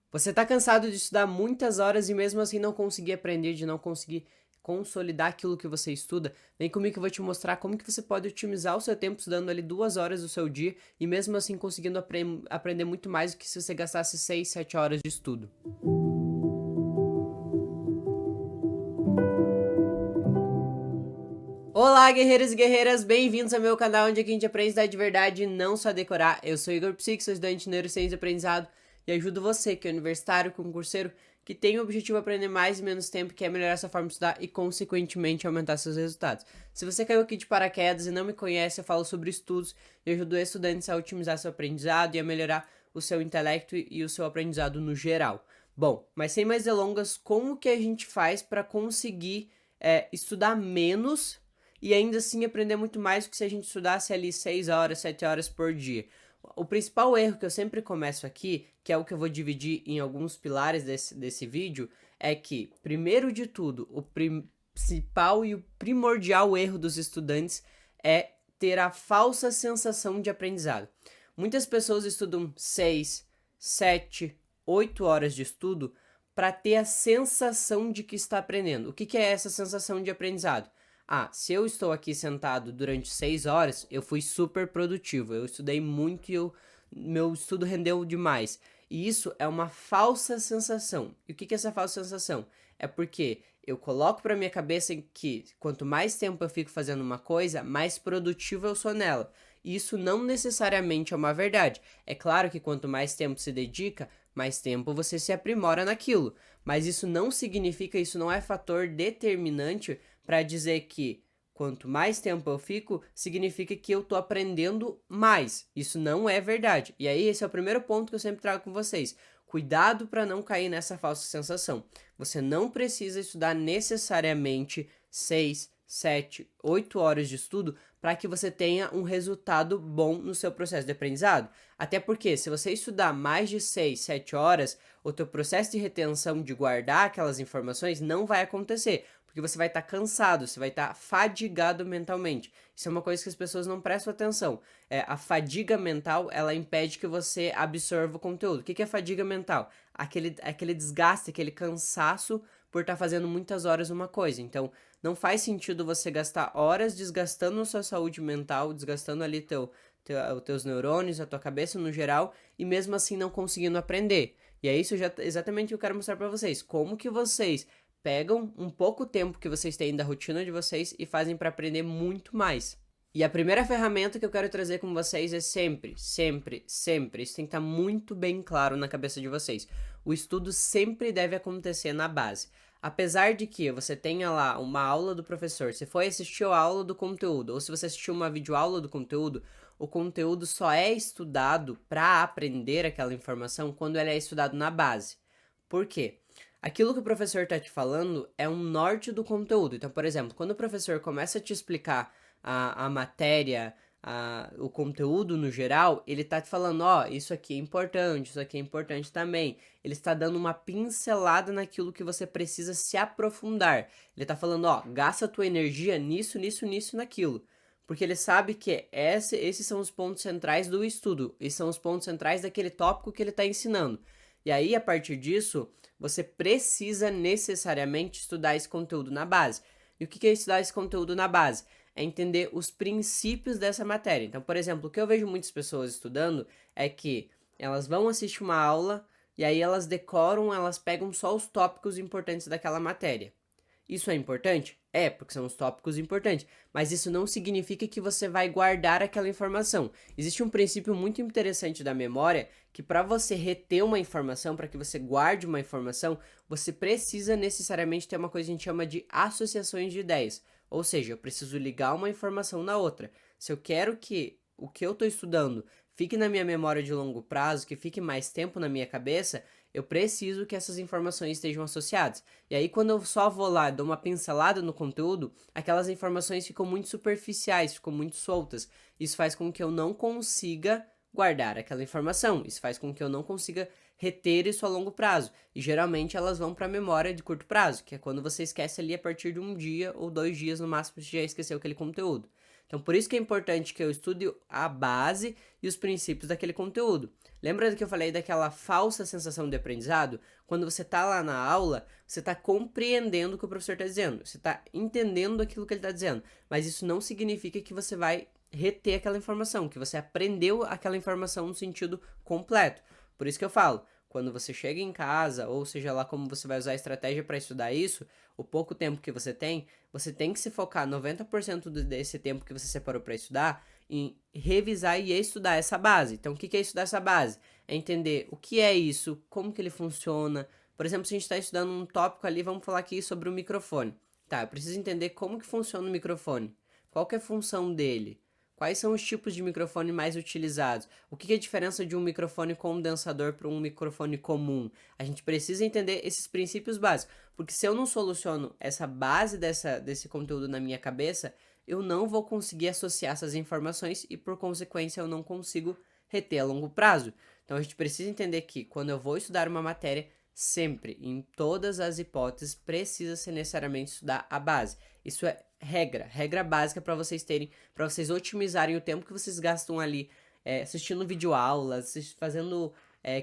Você tá cansado de estudar muitas horas e mesmo assim não conseguir aprender, de não conseguir consolidar aquilo que você estuda? Vem comigo que eu vou te mostrar como que você pode otimizar o seu tempo estudando ali 2 horas do seu dia e mesmo assim conseguindo aprender muito mais do que se você gastasse 6, 7 horas de estudo. Olá, guerreiros e guerreiras, bem-vindos ao meu canal onde aqui a gente aprende a estudar de verdade e não só decorar. Eu sou Igor Psique, sou estudante de Neurociência e Aprendizado e ajudo você, que é universitário, concurseiro, que tem o objetivo de aprender mais e menos tempo, quer melhorar sua forma de estudar e, consequentemente, aumentar seus resultados. Se você caiu aqui de paraquedas e não me conhece, eu falo sobre estudos e ajudo estudantes a otimizar seu aprendizado e a melhorar o seu intelecto e o seu aprendizado no geral. Bom, mas sem mais delongas, como que a gente faz para conseguir estudar menos e ainda assim aprender muito mais do que se a gente estudasse ali 6 horas, 7 horas por dia? O principal erro que eu sempre começo aqui, que é o que eu vou dividir em alguns pilares desse vídeo, é que, primeiro de tudo, o principal e o primordial erro dos estudantes é ter a falsa sensação de aprendizado. Muitas pessoas estudam 6, 7, 8 horas de estudo para ter a sensação de que está aprendendo. O que é essa sensação de aprendizado? Ah, se eu estou aqui sentado durante 6 horas, eu fui super produtivo, eu estudei muito e meu estudo rendeu demais. E isso é uma falsa sensação. E o que é essa falsa sensação? É porque eu coloco para minha cabeça que quanto mais tempo eu fico fazendo uma coisa, mais produtivo eu sou nela. E isso não necessariamente é uma verdade. É claro que quanto mais tempo se dedica, mais tempo você se aprimora naquilo. Mas isso não significa, isso não é fator determinante para dizer que quanto mais tempo eu fico, significa que eu tô aprendendo mais. Isso não é verdade. E aí, esse é o primeiro ponto que eu sempre trago com vocês. Cuidado para não cair nessa falsa sensação. Você não precisa estudar necessariamente 6, 7, 8 horas de estudo para que você tenha um resultado bom no seu processo de aprendizado. Até porque, se você estudar mais de 6, 7 horas, o teu processo de retenção, de guardar aquelas informações, não vai acontecer, porque você vai estar cansado, você vai estar fadigado mentalmente. Isso é uma coisa que as pessoas não prestam atenção. A fadiga mental, ela impede que você absorva o conteúdo. O que é fadiga mental? Aquele desgaste, aquele cansaço por estar fazendo muitas horas uma coisa. Então, não faz sentido você gastar horas desgastando a sua saúde mental, desgastando ali os teus neurônios, a tua cabeça no geral, e mesmo assim não conseguindo aprender. E é isso exatamente o que eu quero mostrar para vocês. Como que vocês pegam um pouco tempo que vocês têm da rotina de vocês e fazem para aprender muito mais. E a primeira ferramenta que eu quero trazer com vocês é sempre, sempre, sempre, isso tem que estar muito bem claro na cabeça de vocês. O estudo sempre deve acontecer na base. Apesar de que você tenha lá uma aula do professor, se foi assistir a aula do conteúdo, ou se você assistiu uma videoaula do conteúdo, o conteúdo só é estudado para aprender aquela informação quando ele é estudado na base. Por quê? Aquilo que o professor está te falando é um norte do conteúdo. Então, por exemplo, quando o professor começa a te explicar a matéria, o conteúdo no geral, ele está te falando, ó, isso aqui é importante, isso aqui é importante também. Ele está dando uma pincelada naquilo que você precisa se aprofundar. Ele está falando, ó, gasta a tua energia nisso, nisso, nisso, naquilo. Porque ele sabe que esses são os pontos centrais do estudo, esses são os pontos centrais daquele tópico que ele está ensinando. E aí, a partir disso, você precisa necessariamente estudar esse conteúdo na base. E o que é estudar esse conteúdo na base? É entender os princípios dessa matéria. Então, por exemplo, o que eu vejo muitas pessoas estudando é que elas vão assistir uma aula e aí elas decoram, elas pegam só os tópicos importantes daquela matéria. Isso é importante? É, porque são os tópicos importantes. Mas isso não significa que você vai guardar aquela informação. Existe um princípio muito interessante da memória que para você reter uma informação, para que você guarde uma informação, você precisa necessariamente ter uma coisa que a gente chama de associações de ideias. Ou seja, eu preciso ligar uma informação na outra. Se eu quero que o que eu estou estudando fique na minha memória de longo prazo, que fique mais tempo na minha cabeça, eu preciso que essas informações estejam associadas. E aí, quando eu só vou lá e dou uma pincelada no conteúdo, aquelas informações ficam muito superficiais, ficam muito soltas. Isso faz com que eu não consiga guardar aquela informação. Isso faz com que eu não consiga reter isso a longo prazo. E geralmente elas vão para a memória de curto prazo, que é quando você esquece ali a partir de um dia ou 2 dias no máximo, você já esqueceu aquele conteúdo. Então, por isso que é importante que eu estude a base e os princípios daquele conteúdo. Lembra que eu falei daquela falsa sensação de aprendizado? Quando você tá lá na aula, você tá compreendendo o que o professor está dizendo, você tá entendendo aquilo que ele está dizendo, mas isso não significa que você vai reter aquela informação, que você aprendeu aquela informação no sentido completo. Por isso que eu falo, quando você chega em casa, ou seja lá como você vai usar a estratégia para estudar isso, o pouco tempo que você tem que se focar 90% desse tempo que você separou para estudar em revisar e estudar essa base. Então, o que é estudar essa base? É entender o que é isso, como que ele funciona. Por exemplo, se a gente está estudando um tópico ali, vamos falar aqui sobre o microfone. Tá, eu preciso entender como que funciona o microfone. Qual que é a função dele? Quais são os tipos de microfone mais utilizados? O que é a diferença de um microfone condensador para um microfone comum? A gente precisa entender esses princípios básicos, porque se eu não soluciono essa base desse conteúdo na minha cabeça, eu não vou conseguir associar essas informações e, por consequência, eu não consigo reter a longo prazo. Então, a gente precisa entender que, quando eu vou estudar uma matéria, sempre, em todas as hipóteses, precisa ser necessariamente estudar a base. Isso é regra básica para vocês terem, para vocês otimizarem o tempo que vocês gastam ali assistindo videoaulas, fazendo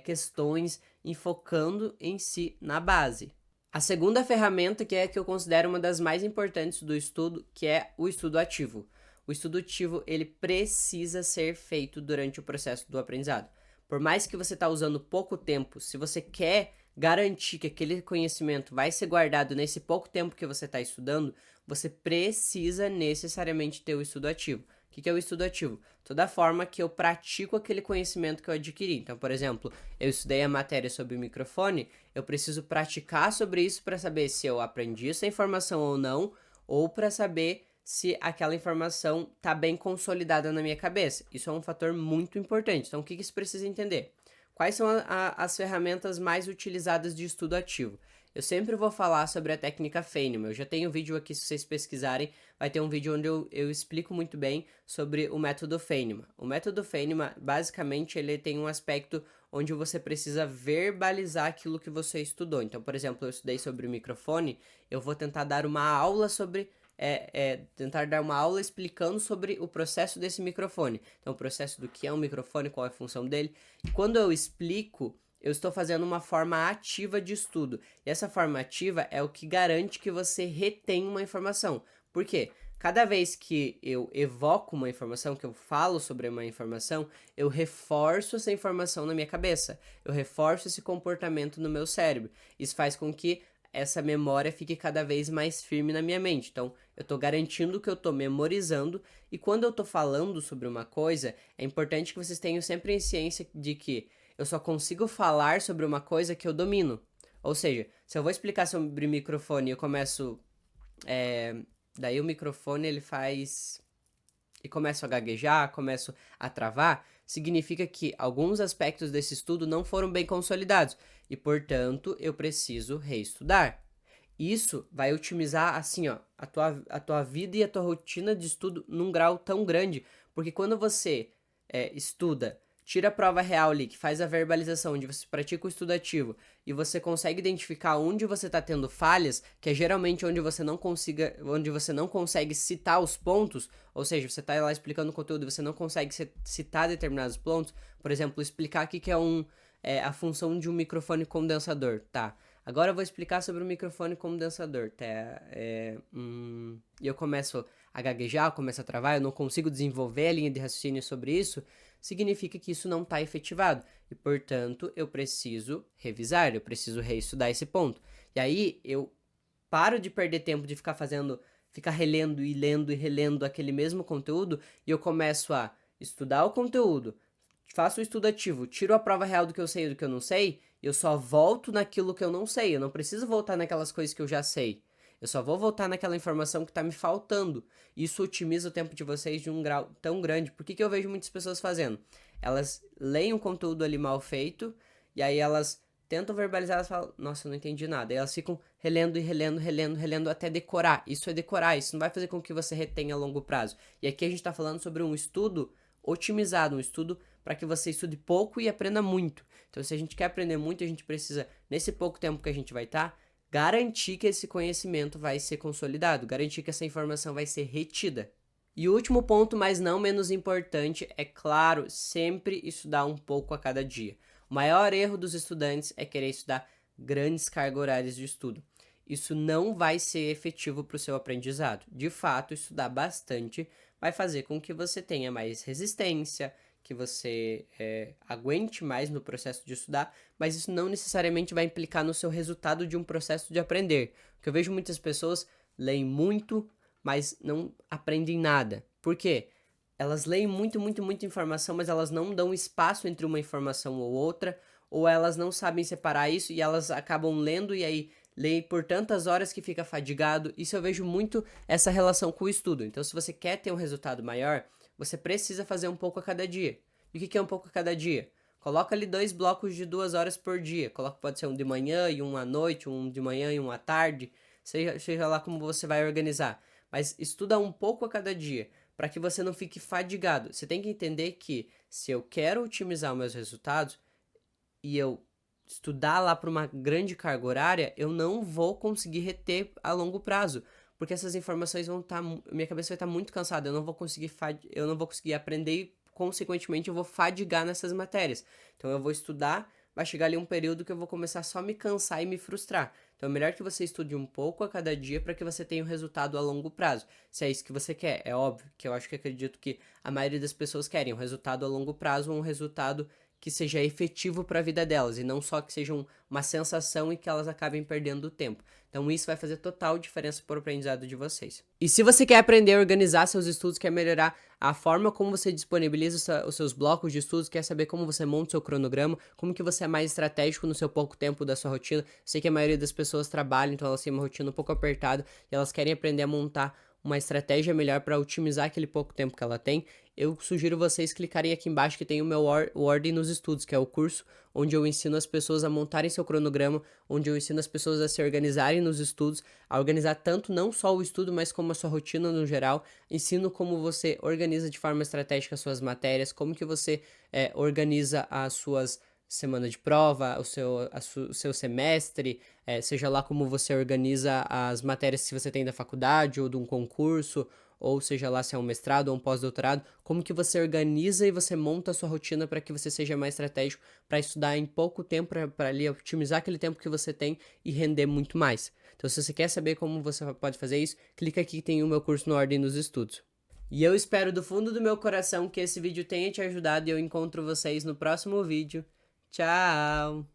questões e focando em si na base. A segunda ferramenta que eu considero uma das mais importantes do estudo, que é o estudo ativo. O estudo ativo, ele precisa ser feito durante o processo do aprendizado. Por mais que você está usando pouco tempo, se você quer garantir que aquele conhecimento vai ser guardado nesse pouco tempo que você está estudando, você precisa necessariamente ter o estudo ativo. O que é o estudo ativo? Toda forma que eu pratico aquele conhecimento que eu adquiri. Então, por exemplo, eu estudei a matéria sobre o microfone, eu preciso praticar sobre isso para saber se eu aprendi essa informação ou não, ou para saber se aquela informação está bem consolidada na minha cabeça. Isso é um fator muito importante. Então, o que isso precisa entender? Quais são as ferramentas mais utilizadas de estudo ativo? Eu sempre vou falar sobre a técnica Feynman. Eu já tenho um vídeo aqui, se vocês pesquisarem, vai ter um vídeo onde eu explico muito bem sobre o método Feynman. O método Feynman, basicamente, ele tem um aspecto onde você precisa verbalizar aquilo que você estudou. Então, por exemplo, eu estudei sobre o microfone, eu vou tentar dar uma aula sobre tentar dar uma aula explicando sobre o processo desse microfone. Então, o processo do que é um microfone, qual é a função dele. E quando eu explico, eu estou fazendo uma forma ativa de estudo. E essa forma ativa é o que garante que você retém uma informação. Por quê? Cada vez que eu evoco uma informação, que eu falo sobre uma informação, eu reforço essa informação na minha cabeça. Eu reforço esse comportamento no meu cérebro. Isso faz com que essa memória fique cada vez mais firme na minha mente. Então, eu estou garantindo que eu estou memorizando, e quando eu estou falando sobre uma coisa, é importante que vocês tenham sempre em ciência de que eu só consigo falar sobre uma coisa que eu domino. Ou seja, se eu vou explicar sobre microfone e eu começo... daí o microfone ele faz... e começo a gaguejar, começo a travar, significa que alguns aspectos desse estudo não foram bem consolidados e, portanto, eu preciso reestudar. Isso vai otimizar, assim, ó, a tua vida e a tua rotina de estudo num grau tão grande, porque quando você estuda, tira a prova real ali, que faz a verbalização, onde você pratica o estudo ativo, e você consegue identificar onde você está tendo falhas, que é geralmente onde você não consegue citar os pontos, ou seja, você está lá explicando o conteúdo e você não consegue citar determinados pontos, por exemplo, explicar o que é a função de um microfone condensador, tá? Agora eu vou explicar sobre o microfone condensador, tá? E eu começo a gaguejar, eu começo a travar, eu não consigo desenvolver a linha de raciocínio sobre isso, significa que isso não está efetivado. E, portanto, eu preciso revisar, eu preciso reestudar esse ponto. E aí, eu paro de perder tempo de ficar relendo e lendo e relendo aquele mesmo conteúdo, e eu começo a estudar o conteúdo, faço o estudo ativo, tiro a prova real do que eu sei e do que eu não sei, eu só volto naquilo que eu não sei. Eu não preciso voltar naquelas coisas que eu já sei. Eu só vou voltar naquela informação que está me faltando. Isso otimiza o tempo de vocês de um grau tão grande. Por que eu vejo muitas pessoas fazendo? Elas leem um conteúdo ali mal feito, e aí elas tentam verbalizar, elas falam, nossa, eu não entendi nada. E elas ficam relendo e relendo até decorar. Isso é decorar, isso não vai fazer com que você retenha a longo prazo. E aqui a gente está falando sobre um estudo otimizado, um estudo para que você estude pouco e aprenda muito. Então, se a gente quer aprender muito, a gente precisa, nesse pouco tempo que a gente vai estar, garantir que esse conhecimento vai ser consolidado, garantir que essa informação vai ser retida. E o último ponto, mas não menos importante, é claro, sempre estudar um pouco a cada dia. O maior erro dos estudantes é querer estudar grandes cargas horárias de estudo. Isso não vai ser efetivo para o seu aprendizado. De fato, estudar bastante vai fazer com que você tenha mais resistência, que você aguente mais no processo de estudar, mas isso não necessariamente vai implicar no seu resultado de um processo de aprender. Porque eu vejo muitas pessoas leem muito, mas não aprendem nada. Por quê? Elas leem muita informação, mas elas não dão espaço entre uma informação ou outra, ou elas não sabem separar isso e elas acabam lendo e aí leem por tantas horas que fica fadigado. Isso eu vejo muito essa relação com o estudo. Então, se você quer ter um resultado maior, você precisa fazer um pouco a cada dia. E o que é um pouco a cada dia? Coloca ali 2 blocos de 2 horas por dia. Pode ser um de manhã e um à noite, um de manhã e um à tarde. Seja lá como você vai organizar. Mas estuda um pouco a cada dia, para que você não fique fadigado. Você tem que entender que se eu quero otimizar meus resultados e eu estudar lá para uma grande carga horária, eu não vou conseguir reter a longo prazo, porque essas informações vão estar, minha cabeça vai estar muito cansada, eu não vou conseguir aprender e consequentemente eu vou fadigar nessas matérias. Então eu vou estudar, vai chegar ali um período que eu vou começar só a me cansar e me frustrar. Então é melhor que você estude um pouco a cada dia para que você tenha um resultado a longo prazo. Se é isso que você quer, é óbvio que eu acho que acredito que a maioria das pessoas querem um resultado a longo prazo, um resultado que seja efetivo para a vida delas e não só que seja uma sensação e que elas acabem perdendo o tempo. Então isso vai fazer total diferença para o aprendizado de vocês. E se você quer aprender a organizar seus estudos, quer melhorar a forma como você disponibiliza os seus blocos de estudos, quer saber como você monta o seu cronograma, como que você é mais estratégico no seu pouco tempo da sua rotina. Sei que a maioria das pessoas trabalham, então elas têm uma rotina um pouco apertada e elas querem aprender a montar uma estratégia melhor para otimizar aquele pouco tempo que ela tem. Eu sugiro vocês clicarem aqui embaixo que tem o meu Ordem nos Estudos, que é o curso onde eu ensino as pessoas a montarem seu cronograma, onde eu ensino as pessoas a se organizarem nos estudos, a organizar tanto não só o estudo, mas como a sua rotina no geral. Ensino como você organiza de forma estratégica as suas matérias, como que você organiza as suas semana de prova, o seu semestre, seja lá como você organiza as matérias que você tem da faculdade ou de um concurso, ou seja lá se é um mestrado ou um pós-doutorado, como que você organiza e você monta a sua rotina para que você seja mais estratégico para estudar em pouco tempo, para ali otimizar aquele tempo que você tem e render muito mais. Então, se você quer saber como você pode fazer isso, clica aqui que tem o meu curso no Ordem nos Estudos. E eu espero do fundo do meu coração que esse vídeo tenha te ajudado e eu encontro vocês no próximo vídeo. Tchau!